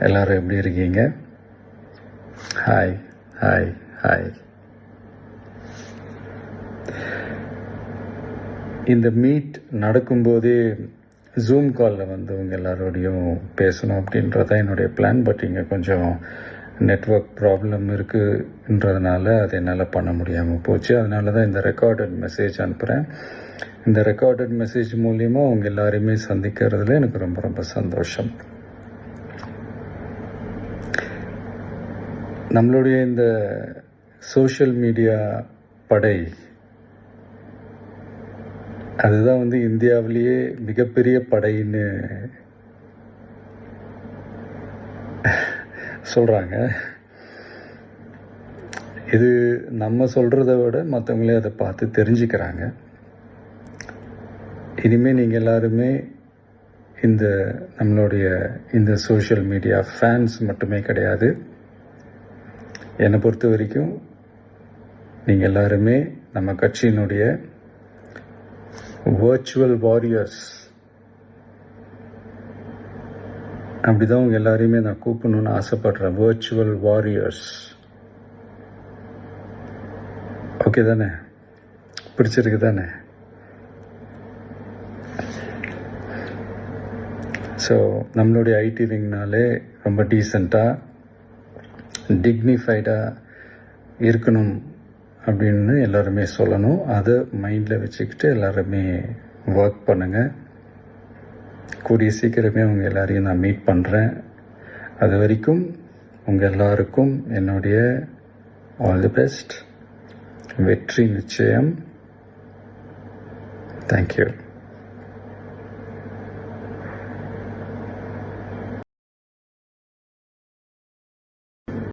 எல்லோரும் எப்படி இருக்கீங்க? Hi hi hi. இந்த மீட் நடக்கும்போதே ஜூம் காலில் வந்து உங்கள் எல்லாரோடையும் பேசணும் அப்படின்றதான் என்னுடைய பிளான். பட் இங்கே கொஞ்சம் நெட்வொர்க் ப்ராப்ளம் இருக்குன்றதுனால அதை என்னால் பண்ண முடியாமல் போச்சு. அதனால தான் இந்த ரெக்கார்டட் மெசேஜ் அனுப்புகிறேன். இந்த ரெக்கார்டட் மெசேஜ் மூலிமா உங்கள் எல்லாரையுமே சந்திக்கிறதுல எனக்கு ரொம்ப ரொம்ப சந்தோஷம். நம்மளுடைய இந்த சோஷியல் மீடியா படை, அதுதான் வந்து இந்தியாவிலேயே மிகப்பெரிய படைன்னு சொல்கிறாங்க. இது நம்ம சொல்கிறத விட மற்றவங்களே அதை பார்த்து தெரிஞ்சுக்கிறாங்க. இனிமேல் நீங்கள் எல்லாருமே நம்மளுடைய இந்த சோஷியல் மீடியா ஃபேன்ஸ் மட்டுமே கிடையாது. என்னை பொறுத்த வரைக்கும் நீங்கள் எல்லாருமே நம்ம கட்சியினுடைய வர்ச்சுவல் வாரியர்ஸ். அப்படிதான் உங்கள் எல்லாரையுமே நான் கூப்பிடணும்னு ஆசைப்படுறேன். Virtual warriors. ஓகே தானே? பிடிச்சிருக்கு தானே? ஸோ நம்மளுடைய ஐடி விங்னாலே ரொம்ப டீசெண்டாக டிக்னிஃபைடாக இருக்கணும் அப்படின்னு எல்லாருமே சொல்லணும். அதை மைண்டில் வச்சுக்கிட்டு எல்லாருமே ஒர்க் பண்ணுங்கள். கூடிய சீக்கிரமே உங்கள் எல்லாரையும் நான் மீட் பண்ணுறேன். அது வரைக்கும் உங்கள் எல்லாருக்கும் என்னுடைய ஆல் தி பெஸ்ட். வெற்றி நிச்சயம். தேங்க்யூ.